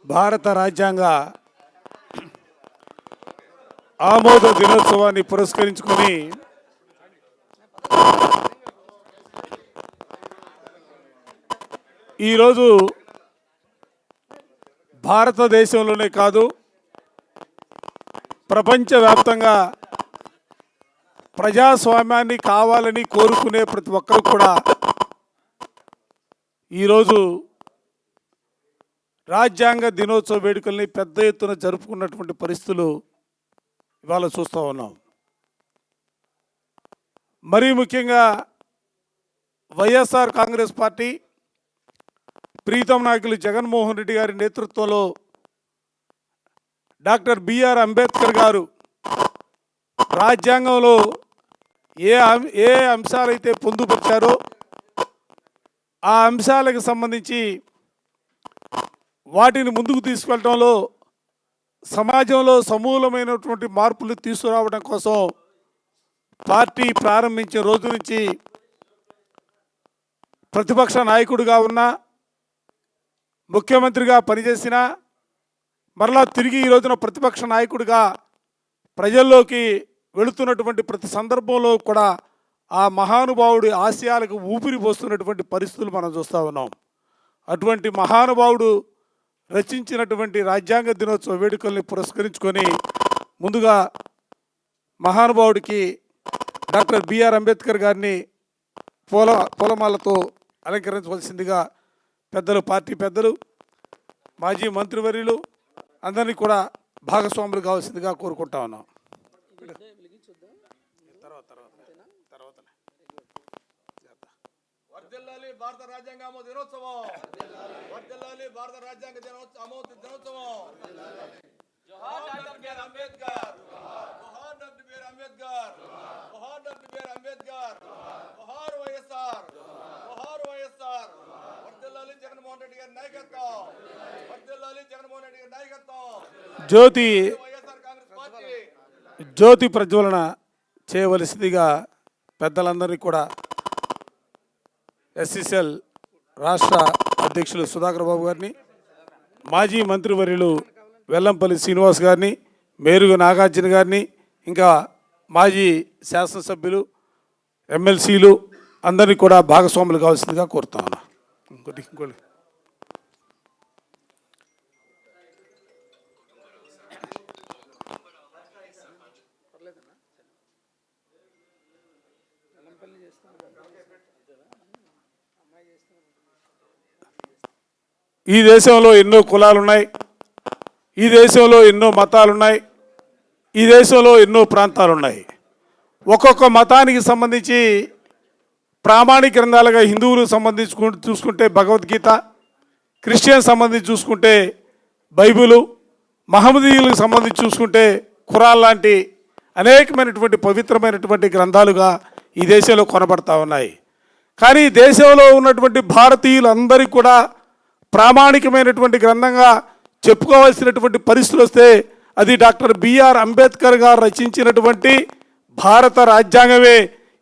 భారత రాజ్యాంగ ఆమోద దినోత్సవాన్ని పురస్కరించుకొని ఈరోజు భారతదేశంలోనే కాదు ప్రపంచవ్యాప్తంగా ప్రజాస్వామ్యాన్ని కావాలని కోరుకునే ప్రతి ఒక్కరు కూడా ఈరోజు రాజ్యాంగ దినోత్సవ వేడుకల్ని పెద్ద ఎత్తున జరుపుకున్నటువంటి పరిస్థితులు ఇవాళ చూస్తూ ఉన్నాం. మరీ ముఖ్యంగా వైఎస్ఆర్ కాంగ్రెస్ పార్టీ ప్రీతం నాయకులు జగన్మోహన్ రెడ్డి గారి నేతృత్వంలో డాక్టర్ బిఆర్ అంబేద్కర్ గారు రాజ్యాంగంలో ఏ అంశాలైతే పొందుపరిచారో ఆ అంశాలకు సంబంధించి వాటిని ముందుకు తీసుకెళ్ళడంలో సమాజంలో సమూలమైనటువంటి మార్పులు తీసుకురావడం కోసం పార్టీ ప్రారంభించిన రోజు నుంచి ప్రతిపక్ష నాయకుడిగా ఉన్న ముఖ్యమంత్రిగా పనిచేసిన మరలా తిరిగి ఈ రోజున ప్రతిపక్ష నాయకుడిగా ప్రజల్లోకి వెళుతున్నటువంటి ప్రతి సందర్భంలో కూడా ఆ మహానుభావుడి ఆశయాలకు ఊపిరి పోస్తున్నటువంటి పరిస్థితులు మనం చూస్తూ ఉన్నాం. అటువంటి మహానుభావుడు రచించినటువంటి రాజ్యాంగ దినోత్సవ వేడుకల్ని పురస్కరించుకొని ముందుగా మహానుభావుడికి డాక్టర్ బిఆర్ అంబేద్కర్ గారిని పూలమాలతో అలంకరించవలసిందిగా పార్టీ పెద్దలు మాజీ మంత్రివర్యులు అందరినీ కూడా భాగస్వాములు కావాల్సిందిగా కోరుకుంటా ఉన్నాం. వర్ధిల్లాలి భారత రాజ్యాంగ ఆమోద దినోత్సవం. వర్ధిల్లాలి భారత రాజ్యాంగ ఆమోద దినోత్సవం. జోహార్ డాక్టర్ బిఆర్ అంబేద్కర్. జోహార్ డాక్టర్ బిఆర్ అంబేద్కర్. జోహార్ డాక్టర్ బిఆర్ అంబేద్కర్. జోహార్ వైఎస్ఆర్. జోహార్ వైఎస్ఆర్. వర్ధిల్లాలి జగన్మోహన్ రెడ్డి గారి నాయకత్వం. వర్ధిల్లాలి జగన్మోహన్ రెడ్డి గారి నాయకత్వం. వైఎస్ఆర్ కాంగ్రెస్ పార్టీ జ్యోతి ప్రజ్వలన చేయవలసిందిగా పెద్దలందరినీ కూడా ఎస్సీసీఎల్ రాష్ట్ర అధ్యక్షులు సుధాకర్ బాబు గారిని, మాజీ మంత్రివర్యులు వెల్లంపల్లి శ్రీనివాస్ గారిని, మేరుగు నాగార్జున గారిని, ఇంకా మాజీ శాసనసభ్యులు ఎమ్మెల్సీలు అందరినీ కూడా భాగస్వాములు కావాల్సిందిగా కోరుతా ఉన్నా. ఇంకోటి ఈ దేశంలో ఎన్నో కులాలున్నాయి, ఈ దేశంలో ఎన్నో మతాలున్నాయి, ఈ దేశంలో ఎన్నో ప్రాంతాలున్నాయి. ఒక్కొక్క మతానికి సంబంధించి ప్రామాణిక గ్రంథాలుగా హిందువులకు సంబంధించి చూసుకుంటే భగవద్గీత, క్రిస్టియన్ సంబంధించి చూసుకుంటే బైబిలు, మహమ్మదీయులకు సంబంధించి చూసుకుంటే ఖురాన్ లాంటి అనేకమైనటువంటి పవిత్రమైనటువంటి గ్రంథాలుగా ఈ దేశంలో కొనబడతా ఉన్నాయి. కానీ దేశంలో ఉన్నటువంటి భారతీయులందరికీ కూడా ప్రామాణికమైనటువంటి గ్రంథంగా చెప్పుకోవాల్సినటువంటి పరిస్థితులు వస్తే అది డాక్టర్ బిఆర్ అంబేద్కర్ గారు రచించినటువంటి భారత రాజ్యాంగమే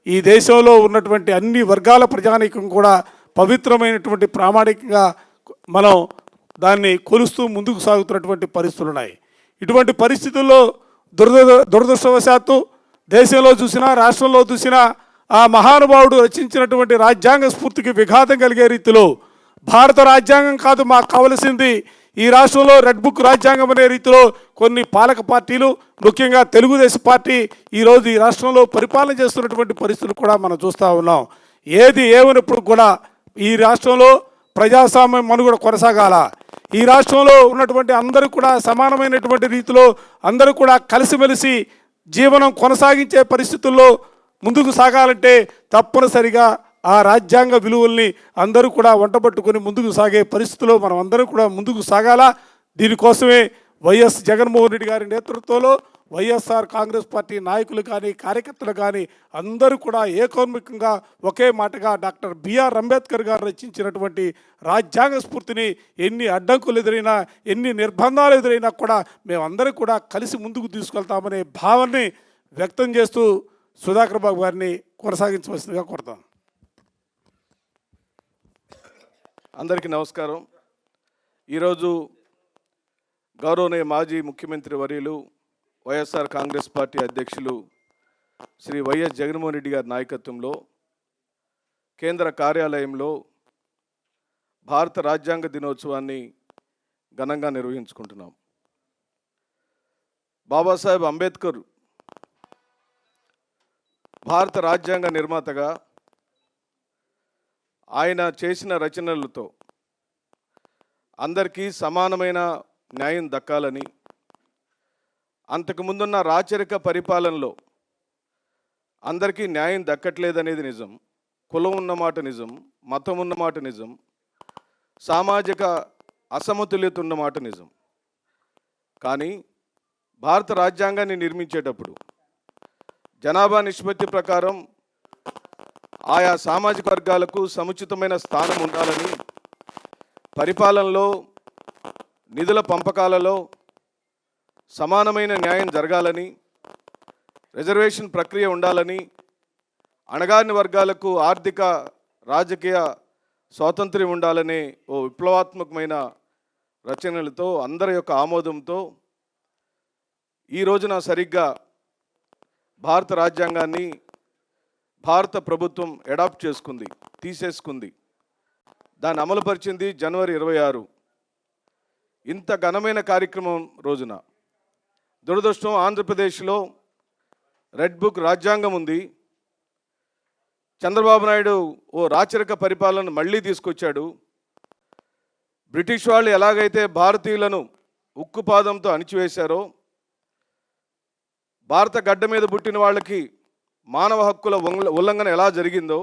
ఈ దేశంలో ఉన్నటువంటి అన్ని వర్గాల ప్రజానీకం కూడా పవిత్రమైనటువంటి ప్రామాణికంగా మనం దాన్ని కొలుస్తూ ముందుకు సాగుతున్నటువంటి పరిస్థితులు ఉన్నాయి. ఇటువంటి పరిస్థితుల్లో దురదృష్టవశాత్తు దేశంలో చూసినా రాష్ట్రంలో చూసినా ఆ మహానుభావుడు రచించినటువంటి రాజ్యాంగ స్ఫూర్తికి విఘాతం కలిగే రీతిలో భారత రాజ్యాంగం కాదు మాకు కావలసింది, ఈ రాష్ట్రంలో రెడ్ బుక్ రాజ్యాంగం అనే రీతిలో కొన్ని పాలక పార్టీలు, ముఖ్యంగా తెలుగుదేశం పార్టీ ఈరోజు ఈ రాష్ట్రంలో పరిపాలన చేస్తున్నటువంటి పరిస్థితులు కూడా మనం చూస్తూ ఉన్నాం. ఏది ఏమైనప్పుడు కూడా ఈ రాష్ట్రంలో ప్రజాస్వామ్యం మనుగడ కొనసాగాల, ఈ రాష్ట్రంలో ఉన్నటువంటి అందరూ కూడా సమానమైనటువంటి రీతిలో అందరూ కూడా కలిసిమెలిసి జీవనం కొనసాగించే పరిస్థితుల్లో ముందుకు సాగాలంటే తప్పనిసరిగా ఆ రాజ్యాంగ విలువల్ని అందరూ కూడా వంటబట్టుకొని ముందుకు సాగే పరిస్థితుల్లో మనం అందరూ కూడా ముందుకు సాగాల. దీనికోసమే వైఎస్ జగన్మోహన్ రెడ్డి గారి నేతృత్వంలో వైఎస్ఆర్ కాంగ్రెస్ పార్టీ నాయకులు కానీ కార్యకర్తలు కానీ అందరూ కూడా ఏకోన్ముఖంగా ఒకే మాటగా డాక్టర్ బిఆర్ అంబేద్కర్ గారు రచించినటువంటి రాజ్యాంగ స్ఫూర్తిని ఎన్ని అడ్డంకులు ఎదురైనా ఎన్ని నిర్బంధాలు ఎదురైనా కూడా మేమందరూ కూడా కలిసి ముందుకు తీసుకెళ్తామనే భావాన్ని వ్యక్తం చేస్తూ సుధాకర్ బాబు గారిని కొనసాగించవలసిందిగా కోరుతాం. అందరికీ నమస్కారం. ఈరోజు గౌరవనీయ మాజీ ముఖ్యమంత్రి వర్యులు వైఎస్ఆర్ కాంగ్రెస్ పార్టీ అధ్యక్షులు శ్రీ వైఎస్ జగన్మోహన్ రెడ్డి గారి నాయకత్వంలో కేంద్ర కార్యాలయంలో భారత రాజ్యాంగ దినోత్సవాన్ని ఘనంగా నిర్వహించుకుంటున్నాం. బాబాసాహెబ్ అంబేద్కర్ భారత రాజ్యాంగ నిర్మాతగా ఆయన చేసిన రచనలతో అందరికీ సమానమైన న్యాయం దక్కాలని, అంతకుముందున్న రాచరిక పరిపాలనలో అందరికీ న్యాయం దక్కట్లేదనేది నిజం, కులం ఉన్నమాట నిజం, మతం ఉన్నమాట నిజం, సామాజిక అసమతుల్యత ఉన్నమాట నిజం. కానీ భారత రాజ్యాంగాన్ని నిర్మించేటప్పుడు జనాభా నిష్పత్తి ప్రకారం ఆయా సామాజిక వర్గాలకు సముచితమైన స్థానం ఉండాలని, పరిపాలనలో నిధుల పంపకాలలో సమానమైన న్యాయం జరగాలని, రిజర్వేషన్ ప్రక్రియ ఉండాలని, అణగారిన వర్గాలకు ఆర్థిక రాజకీయ స్వాతంత్ర్యం ఉండాలనే ఓ విప్లవాత్మకమైన రచనలతో అందరి యొక్క ఆమోదంతో ఈ రోజున సరిగ్గా భారత రాజ్యాంగాన్ని భారత ప్రభుత్వం అడాప్ట్ చేసుకుంది, తీసేసుకుంది. దాన్ని అమలుపరిచింది జనవరి 26. ఇంత ఘనమైన కార్యక్రమం రోజున దురదృష్టం ఆంధ్రప్రదేశ్లో రెడ్ బుక్ రాజ్యాంగం ఉంది. చంద్రబాబు నాయుడు ఓ రాచరిక పరిపాలన మళ్ళీ తీసుకొచ్చాడు. బ్రిటిష్ వాళ్ళు ఎలాగైతే భారతీయులను ఉక్కుపాదంతో అణిచివేశారో, భారత గడ్డ మీద పుట్టిన వాళ్ళకి మానవ హక్కుల ఉల్లంఘన ఎలా జరిగిందో,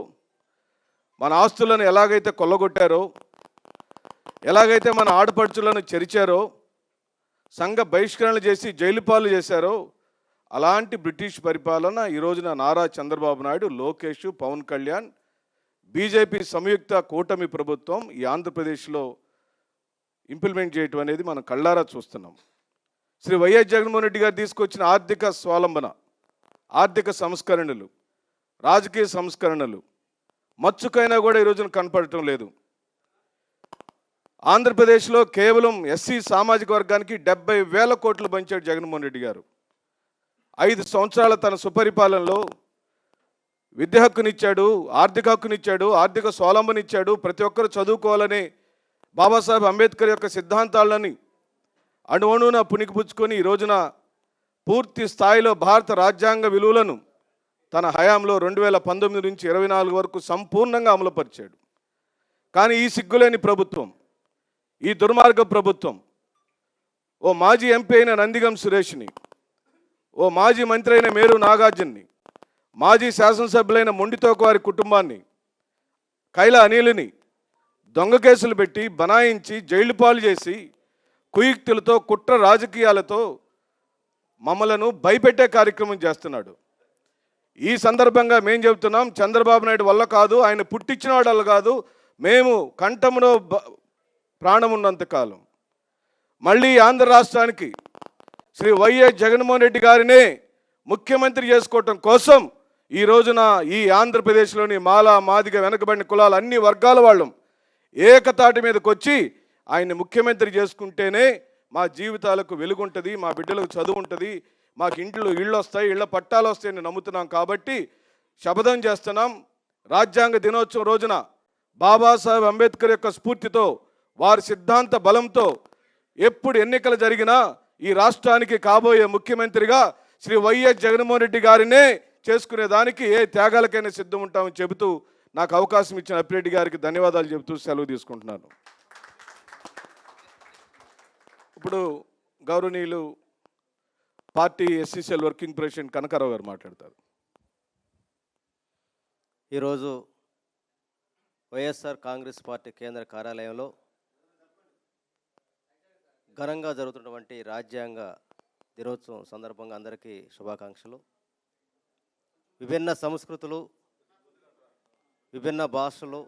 మన ఆస్తులను ఎలాగైతే కొల్లగొట్టారో, ఎలాగైతే మన ఆడపడుచులను చెరిచారో, సంఘ బహిష్కరణలు చేసి జైలు పాలు చేశారో, అలాంటి బ్రిటిష్ పరిపాలన ఈ రోజున నారా చంద్రబాబు నాయుడు, లోకేష్, పవన్ కళ్యాణ్, బీజేపీ సంయుక్త కూటమి ప్రభుత్వం ఈ ఆంధ్రప్రదేశ్లో ఇంప్లిమెంట్ చేయటం అనేది మనం కళ్ళారా చూస్తున్నాం. శ్రీ వైఎస్ జగన్మోహన్ రెడ్డి గారు తీసుకొచ్చిన ఆర్థిక స్వావలంబన, ఆర్థిక సంస్కరణలు, రాజకీయ సంస్కరణలు మచ్చుకైనా కూడా ఈ రోజున కనపడటం లేదు. ఆంధ్రప్రదేశ్లో కేవలం ఎస్సీ సామాజిక వర్గానికి 70,000 కోట్లు పంచాడు జగన్మోహన్ రెడ్డి గారు. 5 సంవత్సరాల తన సుపరిపాలనలో విద్య హక్కునిచ్చాడు, ఆర్థిక హక్కునిచ్చాడు, ఆర్థిక స్వావలంబనిచ్చాడు. ప్రతి ఒక్కరు చదువుకోవాలని బాబాసాహెబ్ అంబేద్కర్ యొక్క సిద్ధాంతాలని అణువణువున పుణికిపుచ్చుకొని ఈ రోజున పూర్తి స్థాయిలో భారత రాజ్యాంగ విలువలను తన హయాంలో 2019 నుంచి 24 వరకు సంపూర్ణంగా అమలుపరిచాడు. కానీ ఈ సిగ్గులేని ప్రభుత్వం, ఈ దుర్మార్గ ప్రభుత్వం ఓ మాజీ ఎంపీ అయిన నందిగం సురేష్ని, ఓ మాజీ మంత్రి అయిన మేరు నాగార్జున్ని, మాజీ శాసనసభ్యులైన మొండితోక వారి కుటుంబాన్ని, కైలా అనిల్ని దొంగ కేసులు పెట్టి బనాయించి జైలు పాలు చేసి కుయుక్తులతో కుట్ర రాజకీయాలతో మమ్మలను భయపెట్టే కార్యక్రమం చేస్తున్నాడు. ఈ సందర్భంగా మేము చెబుతున్నాం, చంద్రబాబు నాయుడు వల్ల కాదు, ఆయన పుట్టించిన వాడు వల్ల కాదు, మేము కంఠంలో ప్రాణం ఉన్నంతకాలం మళ్ళీ ఆంధ్ర రాష్ట్రానికి శ్రీ వైఎస్ జగన్మోహన్ రెడ్డి గారినే ముఖ్యమంత్రి చేసుకోవటం కోసం ఈ రోజున ఈ ఆంధ్రప్రదేశ్లోని మాల, మాదిగ, వెనకబడిన కులాలు అన్ని వర్గాల వాళ్ళం ఏకతాటి మీదకి వచ్చి ఆయన్ని ముఖ్యమంత్రి చేసుకుంటేనే మా జీవితాలకు వెలుగుంటుంది, మా బిడ్డలకు చదువు ఉంటుంది, మాకు ఇళ్ళు వస్తాయి, ఇళ్ళ పట్టాలు వస్తాయని నమ్ముతున్నాం. కాబట్టి శపథం చేస్తున్నాం. రాజ్యాంగ దినోత్సవం రోజున బాబాసాహెబ్ అంబేద్కర్ యొక్క స్ఫూర్తితో, వారి సిద్ధాంత బలంతో ఎప్పుడు ఎన్నికలు జరిగినా ఈ రాష్ట్రానికి కాబోయే ముఖ్యమంత్రిగా శ్రీ వైఎస్ జగన్మోహన్ రెడ్డి గారినే చేసుకునేదానికి ఏ త్యాగాలకైనా సిద్ధం ఉంటామని చెబుతూ నాకు అవకాశం ఇచ్చిన అప్పిరెడ్డి గారికి ధన్యవాదాలు చెబుతూ సెలవు తీసుకుంటున్నాను. ఇప్పుడు గౌరవనీయులు party SCCL working president Kanakarao గారు మాట్లాడతారు. ఈరోజు వైఎస్ఆర్ కాంగ్రెస్ పార్టీ కేంద్ర కార్యాలయంలో ఘనంగా జరుగుతున్నటువంటి రాజ్యాంగ దినోత్సవం సందర్భంగా అందరికీ శుభాకాంక్షలు. విభిన్న సంస్కృతులు, విభిన్న భాషలు,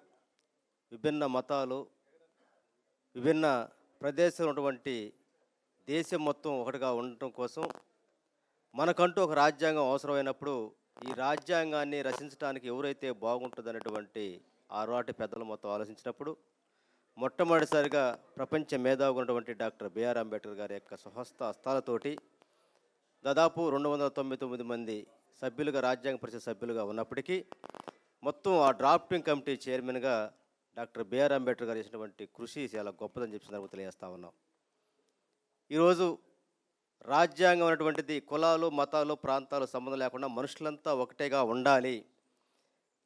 విభిన్న మతాలు, విభిన్న ప్రదేశాలు ఉన్నటువంటి దేశం మొత్తం ఒకటిగా ఉండటం కోసం మనకంటూ ఒక రాజ్యాంగం అవసరమైనప్పుడు ఈ రాజ్యాంగాన్ని రచించడానికి ఎవరైతే బాగుంటుందనేటువంటి ఆనాటి పెద్దలు మొత్తం ఆలోచించినప్పుడు మొట్టమొదటిసారిగా ప్రపంచ మేధావిగా ఉన్నటువంటి డాక్టర్ బిఆర్ అంబేద్కర్ గారి యొక్క స్వహస్త హస్తాలతోటి దాదాపు 299 మంది సభ్యులుగా రాజ్యాంగ పరిషత్ సభ్యులుగా ఉన్నప్పటికీ మొత్తం ఆ డ్రాఫ్టింగ్ కమిటీ చైర్మన్గా డాక్టర్ బిఆర్ అంబేద్కర్ గారు చేసినటువంటి కృషి చాలా గొప్పదని చెప్పి సందర్భంగా తెలియజేస్తా ఉన్నాం. ఈరోజు రాజ్యాంగం అనేటువంటిది కులాలు, మతాలు, ప్రాంతాలు సంబంధం లేకుండా మనుషులంతా ఒకటేగా ఉండాలి,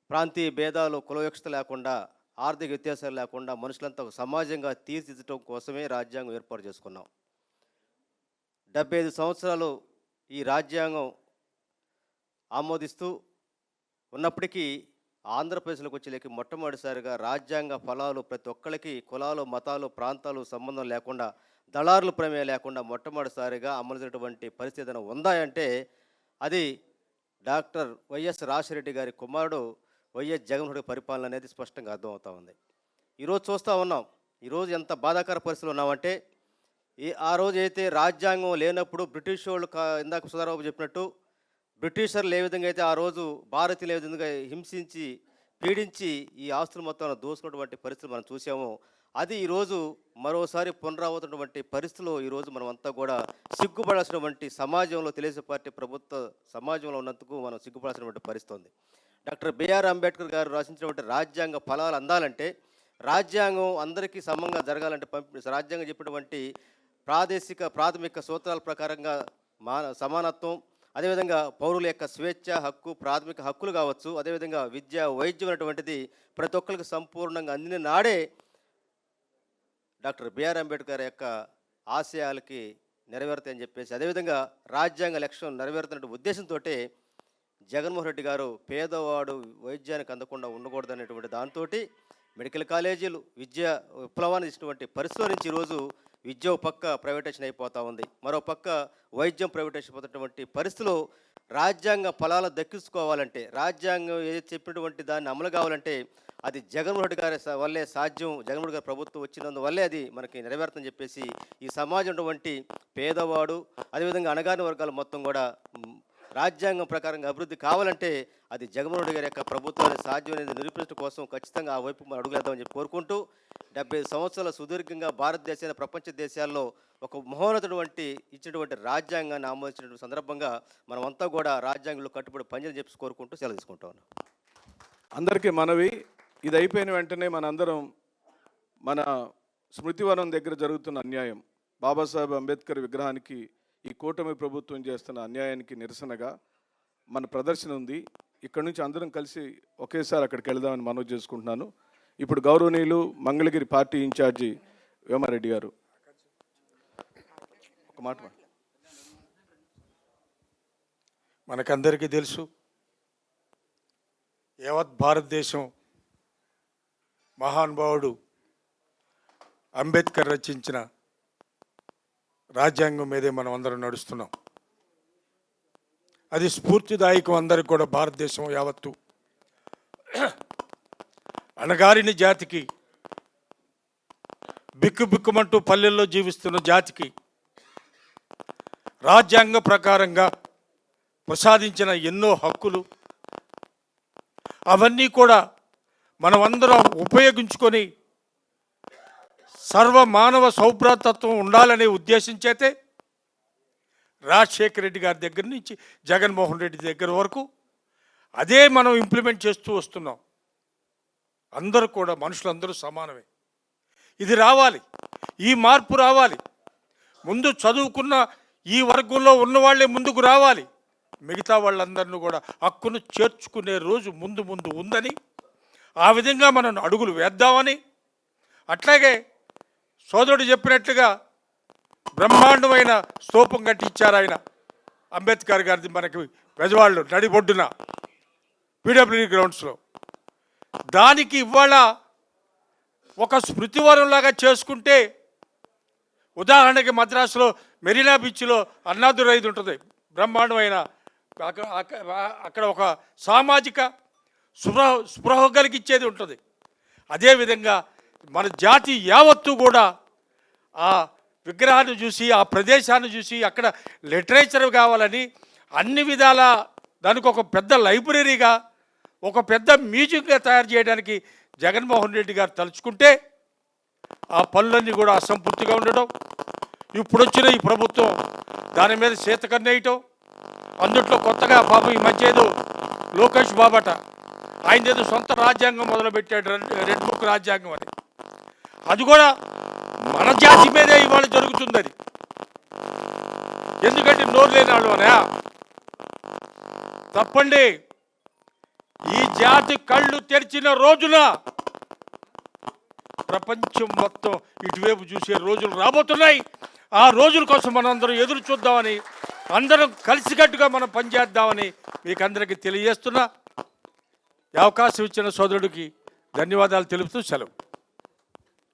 ప్రాంతీయ భేదాలు, కులవివక్షత లేకుండా, ఆర్థిక వ్యత్యాసాలు లేకుండా మనుషులంతా ఒక సమాజంగా తీర్చిదిద్దడం కోసమే రాజ్యాంగం ఏర్పాటు చేసుకున్నాం. 75 సంవత్సరాలు ఈ రాజ్యాంగం ఆమోదిస్తూ ఉన్నప్పటికీ ఆంధ్రప్రదేశ్లోకి వచ్చేలేకి మొట్టమొదటిసారిగా రాజ్యాంగ ఫలాలు ప్రతి ఒక్కరికి కులాలు, మతాలు, ప్రాంతాలు సంబంధం లేకుండా, దళారుల ప్రమేయం లేకుండా మొట్టమొదటిసారిగా అమలు చేసినటువంటి పరిస్థితి ఏదైనా ఉందా అంటే అది డాక్టర్ వైఎస్ రాజశేఖర గారి కుమారుడు వైఎస్ జగన్మోహన్ రెడ్డి పరిపాలన అనేది స్పష్టంగా అర్థమవుతా ఉంది. ఈరోజు చూస్తూ ఉన్నాం, ఈరోజు ఎంత బాధాకర పరిస్థితులు ఉన్నామంటే ఆ రోజు అయితే రాజ్యాంగం లేనప్పుడు బ్రిటిష్ వాళ్ళు ఇందాక సుధారాబాబు చెప్పినట్టు బ్రిటిషర్లు ఏ విధంగా అయితే ఆ రోజు భారతీయులు ఏ విధంగా హింసించి పీడించి ఈ ఆస్తులు మొత్తం దోసుకున్నటువంటి పరిస్థితులు మనం చూసాము. అది ఈరోజు మరోసారి పునరావృతమైనటువంటి పరిస్థితులు ఈరోజు మనం అంతా కూడా సిగ్గుపడాల్సినటువంటి సమాజంలో తెలుగుదేశం పార్టీ ప్రభుత్వ సమాజంలో ఉన్నందుకు మనం సిగ్గుపడాల్సినటువంటి పరిస్థితి ఉంది. డాక్టర్ బిఆర్ అంబేద్కర్ గారు రచించినటువంటి రాజ్యాంగ ఫలాలు అందాలంటే, రాజ్యాంగం అందరికీ సమంగా జరగాలంటే రాజ్యాంగం చెప్పినటువంటి ప్రాథమిక సూత్రాల ప్రకారంగా సమానత్వం, అదేవిధంగా పౌరుల యొక్క స్వేచ్ఛ హక్కు, ప్రాథమిక హక్కులు కావచ్చు, అదేవిధంగా విద్య, వైద్యం అనేటువంటిది ప్రతి ఒక్కరికి సంపూర్ణంగా అందిన నాడే డాక్టర్ బిఆర్ అంబేద్కర్ యొక్క ఆశయాలకి నెరవేరుతాయని చెప్పేసి, అదేవిధంగా రాజ్యాంగ లక్ష్యం నెరవేరుతున్న ఉద్దేశంతో జగన్మోహన్ రెడ్డి గారు పేదవాడు వైద్యానికి అందకుండా ఉండకూడదనేటువంటి దాంతో మెడికల్ కాలేజీలు విద్యా విప్లవాన్ని ఇచ్చినటువంటి పరిస్థితుల నుంచి ఈరోజు విద్య పక్క ప్రైవేటేషన్ అయిపోతూ ఉంది, మరో పక్క వైద్యం ప్రైవేటేషన్ అయిపోతున్నటువంటి పరిస్థితులు. రాజ్యాంగ ఫలాలు దక్కించుకోవాలంటే, రాజ్యాంగం ఏదైతే చెప్పినటువంటి దాన్ని అమలు కావాలంటే అది జగన్మోహన్ రెడ్డి గారి వల్లే సాధ్యం. జగన్మోహన్ రెడ్డి గారి ప్రభుత్వం వచ్చినందువల్లే అది మనకి నెరవేరుతుందని చెప్పేసి ఈ సమాజం ఉన్నటువంటి పేదవాడు, అదేవిధంగా అణగారిన వర్గాలు మొత్తం కూడా రాజ్యాంగం ప్రకారంగా అభివృద్ధి కావాలంటే అది జగన్మోహన్ రెడ్డి గారి యొక్క ప్రభుత్వాన్ని సాధ్యం అనేది నిరూపించడం కోసం ఖచ్చితంగా ఆ వైపు మనం అడుగులేద్దామని చెప్పి కోరుకుంటూ, 75 సంవత్సరాల సుదీర్ఘంగా భారతదేశాన్ని ప్రపంచ దేశాల్లో ఒక మహోన్నతటువంటి ఇచ్చినటువంటి రాజ్యాంగాన్ని ఆమోదించినటువంటి సందర్భంగా మనమంతా కూడా రాజ్యాంగంలో కట్టుబడి పనిచేయాలని చెప్పి కోరుకుంటూ సెలవు తీసుకుంటా ఉన్నాం. అందరికీ మనవి, ఇది అయిపోయిన వెంటనే మనందరం మన స్మృతివనం దగ్గర జరుగుతున్న అన్యాయం, బాబాసాహెబ్ అంబేద్కర్ విగ్రహానికి ఈ కూటమి ప్రభుత్వం చేస్తున్న అన్యాయానికి నిరసనగా మన ప్రదర్శన ఉంది. ఇక్కడ నుంచి అందరం కలిసి ఒకేసారి అక్కడికి వెళదామని మనవి చేసుకుంటున్నాను. ఇప్పుడు గౌరవనీయులు మంగళగిరి పార్టీ ఇన్ఛార్జి వేమారెడ్డి గారు ఒక మాట. మనకందరికీ తెలుసు, యావత్ భారతదేశం మహానుభావుడు అంబేద్కర్ రచించిన రాజ్యాంగం మీదే మనం అందరం నడుస్తున్నాం. అది స్ఫూర్తిదాయకం అందరికి కూడా. భారతదేశం యావత్తు అణగారిన జాతికి, బిక్కుబిక్కుమంటూ పల్లెల్లో జీవిస్తున్న జాతికి రాజ్యాంగ ప్రకారంగా ప్రసాదించిన ఎన్నో హక్కులు, అవన్నీ కూడా మనమందరం ఉపయోగించుకొని సర్వమానవ సౌభ్రాతత్వం ఉండాలనే ఉద్దేశం చేతే రాజశేఖర రెడ్డి గారి దగ్గర నుంచి జగన్మోహన్ రెడ్డి దగ్గర వరకు అదే మనం ఇంప్లిమెంట్ చేస్తూ వస్తున్నాం. అందరూ కూడా మనుషులందరూ సమానమే. ఇది రావాలి, ఈ మార్పు రావాలి. ముందు చదువుకున్న ఈ వర్గంలో ఉన్నవాళ్లే ముందుకు రావాలి. మిగతా వాళ్ళందరినీ కూడా హక్కును చేర్చుకునే రోజు ముందు ముందు ఉందని, ఆ విధంగా మనం అడుగులు వేద్దామని, అట్లాగే సోదరుడు చెప్పినట్లుగా బ్రహ్మాండమైన స్తూపం కట్టించారు ఆయన అంబేద్కర్ గారిది మనకి పెజవాళ్ళు నడిబొడ్డున పీడబ్ల్యూడీ గ్రౌండ్స్లో. దానికి ఇవాళ ఒక స్మృతివరంలాగా చేసుకుంటే, ఉదాహరణకి మద్రాసులో మెరీనా బీచ్లో అన్నాదురైది ఉంటుంది, బ్రహ్మాండమైన అక్కడ ఒక సామాజిక స్పృహ కలిగించేది ఉంటుంది. అదేవిధంగా మన జాతి యావత్తు కూడా ఆ విగ్రహాన్ని చూసి, ఆ ప్రదేశాన్ని చూసి, అక్కడ లిటరేచర్ కావాలని అన్ని విధాల దానికి ఒక పెద్ద లైబ్రరీగా, ఒక పెద్ద మ్యూజియంగా తయారు చేయడానికి జగన్మోహన్ రెడ్డి గారు తలుచుకుంటే ఆ పనులన్నీ కూడా అసంపూర్తిగా ఉండడం, ఇప్పుడొచ్చిన ఈ ప్రభుత్వం దాని మీద శీతకన్నేయటం, అందుట్లో కొత్తగా బాబు ఈ మధ్య ఏదో లోకేష్ బాబట ఆయన ఏదో సొంత రాజ్యాంగం మొదలుపెట్టాడు, రెడ్ బుక్ రాజ్యాంగం అని. అది కూడా మన జాతి మీదే ఇవాళ జరుగుతుంది. అది ఎందుకంటే నోరు లేని వాళ్ళు అనే తప్పండి. ఈ జాతి కళ్ళు తెరిచిన రోజున ప్రపంచం మొత్తం ఇటువైపు చూసే రోజులు రాబోతున్నాయి. ఆ రోజుల కోసం మనందరం ఎదురు చూద్దామని, అందరం కలిసికట్టుగా మనం పనిచేద్దామని మీకు అందరికీ తెలియజేస్తున్నా. ఈ అవకాశం ఇచ్చిన సోదరుడికి ధన్యవాదాలు తెలుపుతూ సెలవు.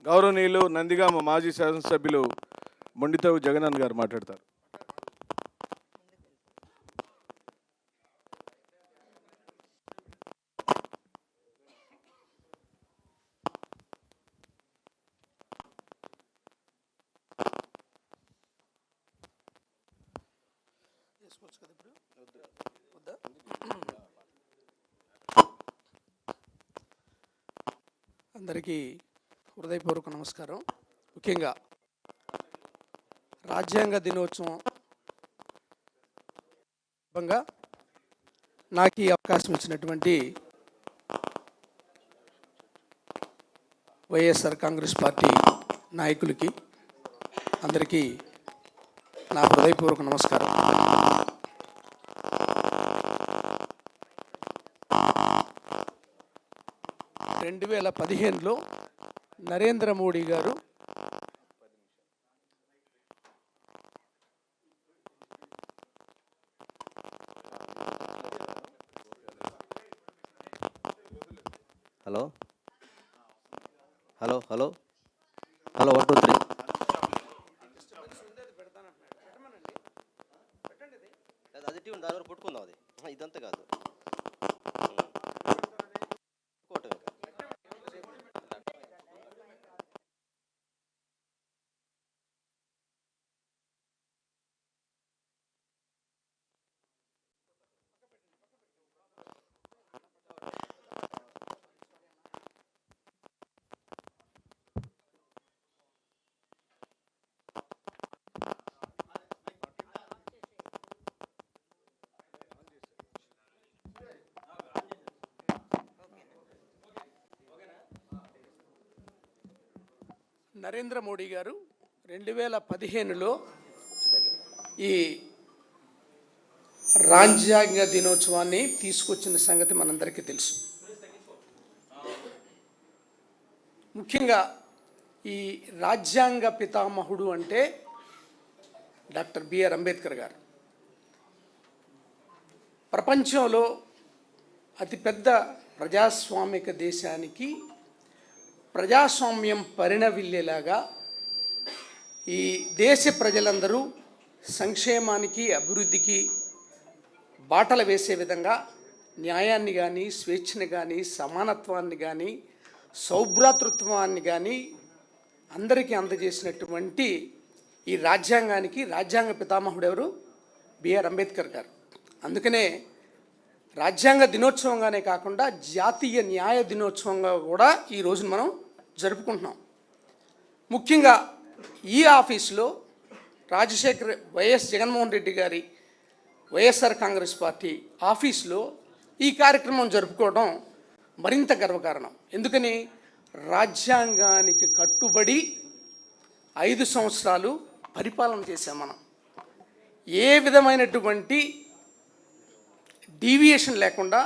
గౌరవనీయులు నందిగామ మాజీ శాసనసభ్యులు మొండితోవి జగనన్న గారు మాట్లాడతారు. అందరికీ హృదయపూర్వక నమస్కారం. ముఖ్యంగా రాజ్యాంగ దినోత్సవం సందర్భంగా నాకు ఈ అవకాశం ఇచ్చినటువంటి వైఎస్ఆర్ కాంగ్రెస్ పార్టీ నాయకులకి అందరికీ నా హృదయపూర్వక నమస్కారం. రెండు 2015లో నరేంద్ర మోడీ గారు హలో హలో హలో హలో 1 2 3 అది టీం దాని వరకు పుట్టుకుందాం. అది ఇదంతా కాదు. నరేంద్ర మోడీ గారు 2015లో ఈ రాజ్యాంగ దినోత్సవాన్ని తీసుకొచ్చిన సంగతి మనందరికీ తెలుసు. ముఖ్యంగా ఈ రాజ్యాంగ పితామహుడు అంటే డాక్టర్ బిఆర్ అంబేద్కర్ గారు. ప్రపంచంలో అతిపెద్ద ప్రజాస్వామిక దేశానికి ప్రజాస్వామ్యం పరిణవిల్లేలాగా ఈ దేశ ప్రజలందరూ సంక్షేమానికి, అభివృద్ధికి బాటలు వేసే విధంగా న్యాయాన్ని కానీ, స్వేచ్ఛని కానీ, సమానత్వాన్ని కానీ, సౌభ్రాతృత్వాన్ని కానీ అందరికీ అందజేసినటువంటి ఈ రాజ్యాంగానికి రాజ్యాంగ పితామహుడు ఎవరు? బిఆర్ అంబేద్కర్ గారు. అందుకనే రాజ్యాంగ దినోత్సవంగానే కాకుండా జాతీయ న్యాయ దినోత్సవంగా కూడా ఈ రోజున మనం జరుపుకుంటున్నాం. ముఖ్యంగా ఈ ఆఫీసులో వైఎస్ జగన్మోహన్ రెడ్డి గారి వైఎస్ఆర్ కాంగ్రెస్ పార్టీ ఆఫీసులో ఈ కార్యక్రమం జరుపుకోవడం మరింత గర్వకారణం. ఎందుకని రాజ్యాంగానికి కట్టుబడి 5 సంవత్సరాలు పరిపాలన చేశాం మనం. ఏ విధమైనటువంటి డీవియేషన్ లేకుండా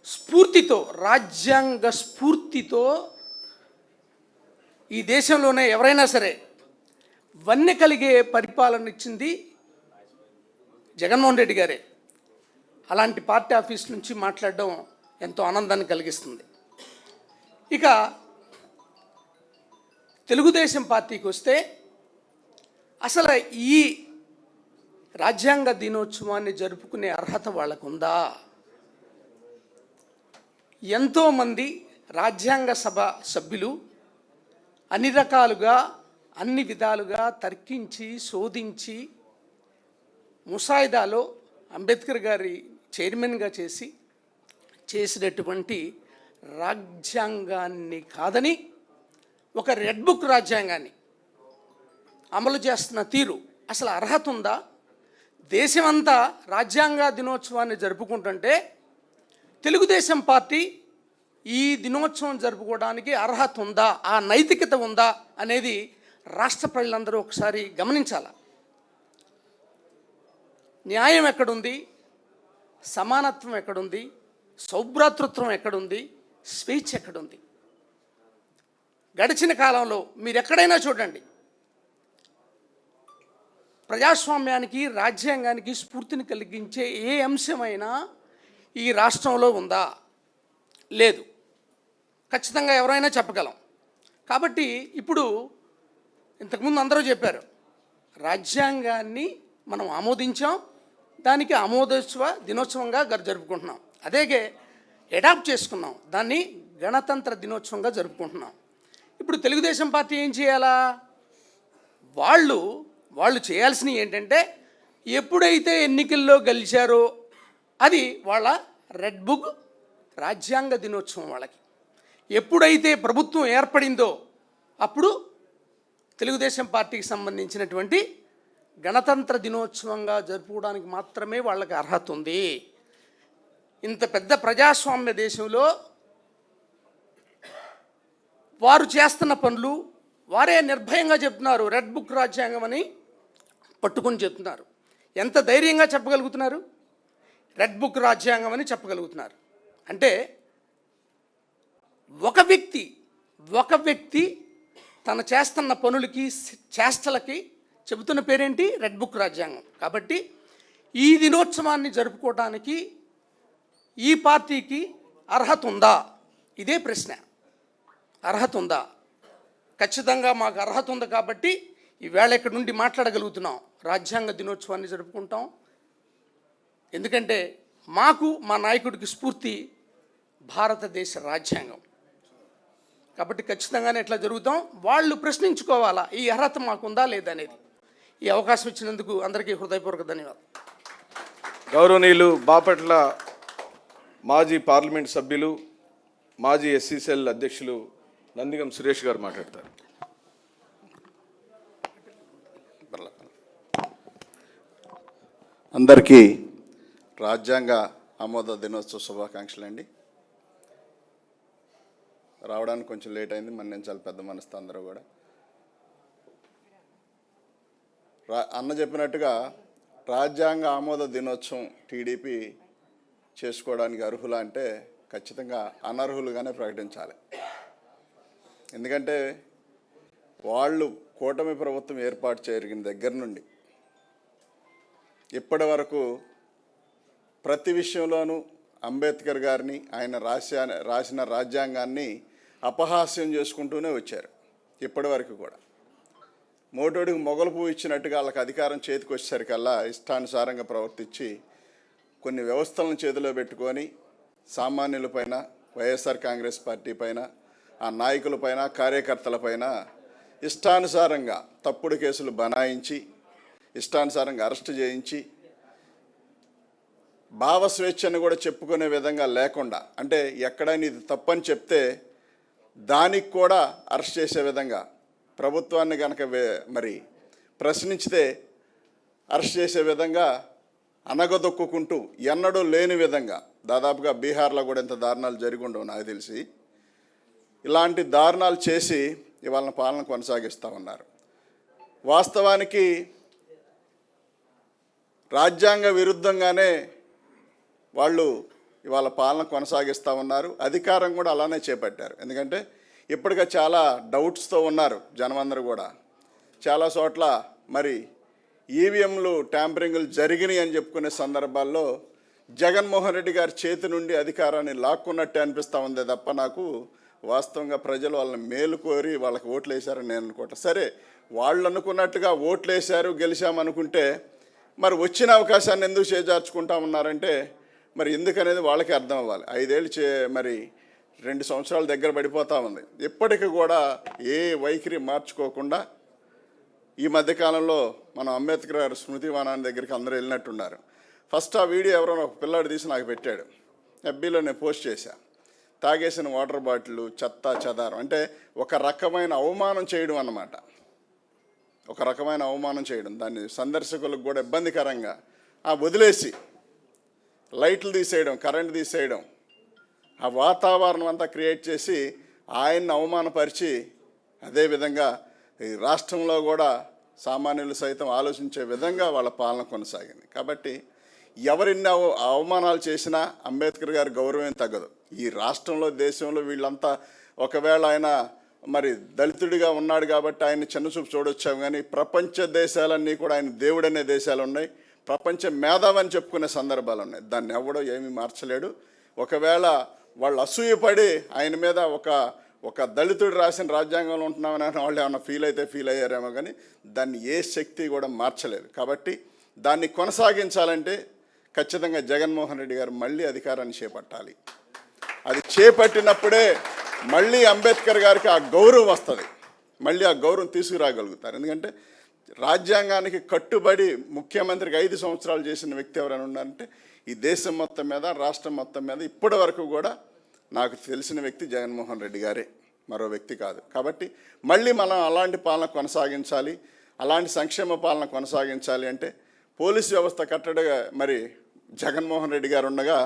స్ఫూర్తితో, రాజ్యాంగ స్ఫూర్తితో ఈ దేశంలోనే ఎవరైనా సరే వన్నె కలిగే పరిపాలన ఇచ్చింది జగన్మోహన్ రెడ్డి గారే. అలాంటి పార్టీ ఆఫీస్ నుంచి మాట్లాడడం ఎంతో ఆనందాన్ని కలిగిస్తుంది. ఇక తెలుగుదేశం పార్టీకి వస్తే అసలు ఈ రాజ్యాంగ దినోత్సవాన్ని జరుపుకునే అర్హత వాళ్ళకు ఉందా? ఎంతోమంది రాజ్యాంగ సభ సభ్యులు అన్ని రకాలుగా, అన్ని విధాలుగా తర్కించి, శోధించి, ముసాయిదాలో అంబేద్కర్ గారి చైర్మన్గా చేసినటువంటి రాజ్యాంగాన్ని కాదని ఒక రెడ్ బుక్ రాజ్యాంగాన్ని అమలు చేస్తున్న తీరు అసలు అర్హత ఉందా? దేశమంతా రాజ్యాంగ దినోత్సవాన్ని జరుపుకుంటుంటే తెలుగుదేశం పార్టీ ఈ దినోత్సవం జరుపుకోవడానికి అర్హత ఉందా, ఆ నైతికత ఉందా అనేది రాష్ట్ర ప్రజలందరూ ఒకసారి గమనించాలి. న్యాయం ఎక్కడుంది? సమానత్వం ఎక్కడుంది? సౌభ్రాతృత్వం ఎక్కడుంది? స్వేచ్ఛ ఎక్కడుంది? గడిచిన కాలంలో మీరు ఎక్కడైనా చూడండి, ప్రజాస్వామ్యానికి రాజ్యాంగానికి స్ఫూర్తిని కలిగించే ఏ అంశమైనా ఈ రాష్ట్రంలో ఉందా? లేదు. ఖచ్చితంగా ఎవరైనా చెప్పగలం. కాబట్టి ఇప్పుడు ఇంతకుముందు అందరూ చెప్పారు, రాజ్యాంగాన్ని మనం ఆమోదించాం, దానికి ఆమోదోత్సవ దినోత్సవంగా జరుపుకుంటున్నాం. అదేగే అడాప్ట్ చేసుకున్నాం, దాన్ని గణతంత్ర దినోత్సవంగా జరుపుకుంటున్నాం. ఇప్పుడు తెలుగుదేశం పార్టీ ఏం చేయాలా? వాళ్ళు చేయాల్సినవి ఏంటంటే, ఎప్పుడైతే ఎన్నికల్లో గెలిచారో అది వాళ్ళ రెడ్ బుక్ రాజ్యాంగ దినోత్సవం. వాళ్ళకి ఎప్పుడైతే ప్రభుత్వం ఏర్పడిందో అప్పుడు తెలుగుదేశం పార్టీకి సంబంధించినటువంటి గణతంత్ర దినోత్సవంగా జరుపుకోవడానికి మాత్రమే వాళ్ళకి అర్హత ఉంది. ఇంత పెద్ద ప్రజాస్వామ్య దేశంలో వారు చేస్తున్న పనులు వారే నిర్భయంగా చెప్తున్నారు. రెడ్ బుక్ రాజ్యాంగం అని పట్టుకొని చెప్తున్నారు. ఎంత ధైర్యంగా చెప్పగలుగుతున్నారు? రెడ్ బుక్ రాజ్యాంగం అని చెప్పగలుగుతున్నారు. అంటే ఒక వ్యక్తి తను చేస్తున్న పనులకి చేష్టలకి చెబుతున్న పేరేంటి? రెడ్ బుక్ రాజ్యాంగం. కాబట్టి ఈ దినోత్సవాన్ని జరుపుకోవడానికి ఈ పార్టీకి అర్హత ఉందా? ఇదే ప్రశ్న. అర్హత ఉందా? ఖచ్చితంగా మాకు అర్హత ఉంది కాబట్టి ఈవేళ ఇక్కడ నుండి మాట్లాడగలుగుతున్నాం. రాజ్యాంగ దినోత్సవాన్ని జరుపుకుంటాం. ఎందుకంటే మాకు మా నాయకుడికి స్ఫూర్తి భారతదేశ రాజ్యాంగం. కాబట్టి ఖచ్చితంగానే ఎట్లా జరుగుతాం. వాళ్ళు ప్రశ్నించుకోవాలా ఈ అర్హత మాకుందా లేదా అనేది. ఈ అవకాశం ఇచ్చినందుకు అందరికీ హృదయపూర్వక ధన్యవాదాలు. గౌరవనీయులు బాపట్ల మాజీ పార్లమెంట్ సభ్యులు, మాజీ ఎస్సీ సెల్ అధ్యక్షులు నందిగం సురేష్ గారు మాట్లాడతారు. అందరికీ రాజ్యాంగ ఆమోద దినోత్సవ శుభాకాంక్షలు అండి. రావడానికి కొంచెం లేట్ అయింది, మన నేను చాలా పెద్ద మనసుతో అందరూ కూడా. అన్న చెప్పినట్టుగా రాజ్యాంగ ఆమోద దినోత్సవం టీడీపీ చేసుకోవడానికి అర్హులా అంటే ఖచ్చితంగా అనర్హులుగానే ప్రకటించాలి. ఎందుకంటే వాళ్ళు కూటమి ప్రభుత్వం ఏర్పాటు జరిగిన దగ్గర నుండి ఇప్పటి వరకు ప్రతి విషయంలోనూ అంబేద్కర్ గారిని ఆయన రాసిన రాజ్యాంగాన్ని అపహాస్యం చేసుకుంటూనే వచ్చారు. ఇప్పటి వరకు కూడా మోటోడికి మొగలు పువ్వు ఇచ్చినట్టుగా వాళ్ళకి అధికారం చేతికి వచ్చేసరికల్లా ఇష్టానుసారంగా ప్రవర్తించి కొన్ని వ్యవస్థలను చేతిలో పెట్టుకొని సామాన్యులపైన, వైఎస్ఆర్ కాంగ్రెస్ పార్టీ పైన, ఆ నాయకులపైన, కార్యకర్తలపైన ఇష్టానుసారంగా తప్పుడు కేసులు బనాయించి ఇష్టానుసారంగా అరెస్టు చేయించి భావస్వేచ్ఛను కూడా చెప్పుకునే విధంగా లేకుండా, అంటే ఎక్కడైనా ఇది తప్పని చెప్తే దానికి కూడా అరెస్ట్ చేసే విధంగా, ప్రభుత్వాన్ని కనుక మరి ప్రశ్నించితే అరెస్ట్ చేసే విధంగా అనగదొక్కుంటూ ఎన్నడూ లేని విధంగా, దాదాపుగా బీహార్లో కూడా ఎంత దారుణాలు జరిగి ఉండవు నాకు తెలిసి, ఇలాంటి దారుణాలు చేసి ఇవాళ పాలన కొనసాగిస్తూ ఉన్నారు. వాస్తవానికి రాజ్యాంగ విరుద్ధంగానే వాళ్ళు ఇవాళ పాలన కొనసాగిస్తూ ఉన్నారు. అధికారం కూడా అలానే చేపట్టారు. ఎందుకంటే ఇప్పటికే చాలా డౌట్స్తో ఉన్నారు జనమందరూ కూడా. చాలా చోట్ల మరి ఈవీఎంలు ట్యాంపరింగ్లు జరిగినాయి అని చెప్పుకునే సందర్భాల్లో జగన్మోహన్ రెడ్డి గారి చేతి నుండి అధికారాన్ని లాక్కున్నట్టే అనిపిస్తూ ఉంది తప్ప నాకు వాస్తవంగా ప్రజలు వాళ్ళని మేలు కోరి వాళ్ళకి ఓట్లు వేశారని నేను అనుకోవట్లేదు. సరే, వాళ్ళు అనుకున్నట్టుగా ఓట్లు వేశారు, గెలిచామనుకుంటే మరి వచ్చిన అవకాశాన్ని ఎందుకు చేజార్చుకుంటా ఉన్నారంటే మరి ఎందుకనేది వాళ్ళకి అర్థం అవ్వాలి. 5 ఏళ్ళు మరి 2 సంవత్సరాల దగ్గర పడిపోతూ ఉంది. ఇప్పటికి కూడా ఏ వైఖరి మార్చుకోకుండా ఈ మధ్యకాలంలో మనం అంబేద్కర్ గారి స్మృతివనాన్ని దగ్గరికి అందరూ వెళ్ళినట్టున్నారు. ఫస్ట్ ఆ వీడియో ఎవరో ఒక పిల్లాడు తీసి నాకు పెట్టాడు, ఎఫ్బీలో నేను పోస్ట్ చేశా. తాగేసిన వాటర్ బాటిల్, చెత్త చెదారం, అంటే ఒక రకమైన అవమానం చేయడం అన్నమాట. ఒక రకమైన అవమానం చేయడం, దాన్ని సందర్శకులకు కూడా ఇబ్బందికరంగా వదిలేసి లైట్లు తీసేయడం, కరెంట్ తీసేయడం, ఆ వాతావరణం అంతా క్రియేట్ చేసి ఆయన్ని అవమానపరిచి, అదేవిధంగా ఈ రాష్ట్రంలో కూడా సామాన్యులు సైతం ఆలోచించే విధంగా వాళ్ళ పాలన కొనసాగింది. కాబట్టి ఎవరిన్ని అవమానాలు చేసినా అంబేద్కర్ గారి గౌరవం తగ్గదు. ఈ రాష్ట్రంలో, దేశంలో వీళ్ళంతా ఒకవేళ ఆయన మరి దళితుడిగా ఉన్నాడు కాబట్టి ఆయన చిన్నచూపు చూడొచ్చాము, కానీ ప్రపంచ దేశాలన్నీ కూడా ఆయన దేవుడనే దేశాలు ఉన్నాయి, ప్రపంచ మేధావి అని చెప్పుకునే సందర్భాలు ఉన్నాయి. దాన్ని ఎవడో ఏమీ మార్చలేడు. ఒకవేళ వాళ్ళు అసూయపడి ఆయన మీద ఒక దళితుడు రాసిన రాజ్యాంగంలో ఉంటున్నామని వాళ్ళు ఏమన్నా ఫీల్ అయ్యారేమో, కానీ దాన్ని ఏ శక్తి కూడా మార్చలేదు. కాబట్టి దాన్ని కొనసాగించాలంటే ఖచ్చితంగా జగన్మోహన్ రెడ్డి గారు మళ్ళీ అధికారాన్ని చేపట్టాలి. అది చేపట్టినప్పుడే మళ్ళీ అంబేద్కర్ గారికి ఆ గౌరవం వస్తుంది, మళ్ళీ ఆ గౌరవం తీసుకురాగలుగుతారు. ఎందుకంటే రాజ్యాంగానికి కట్టుబడి ముఖ్యమంత్రికి 5 సంవత్సరాలు చేసిన వ్యక్తి ఎవరైనా ఉన్నారంటే ఈ దేశం మొత్తం మీద, రాష్ట్రం మొత్తం మీద ఇప్పటి వరకు కూడా నాకు తెలిసిన వ్యక్తి జగన్మోహన్ రెడ్డి గారే, మరో వ్యక్తి కాదు. కాబట్టి మళ్ళీ మనం అలాంటి పాలన కొనసాగించాలి, అలాంటి సంక్షేమ పాలన కొనసాగించాలి అంటే పోలీస్ వ్యవస్థ కట్టడిగా మరి జగన్మోహన్ రెడ్డి గారు ఉండగా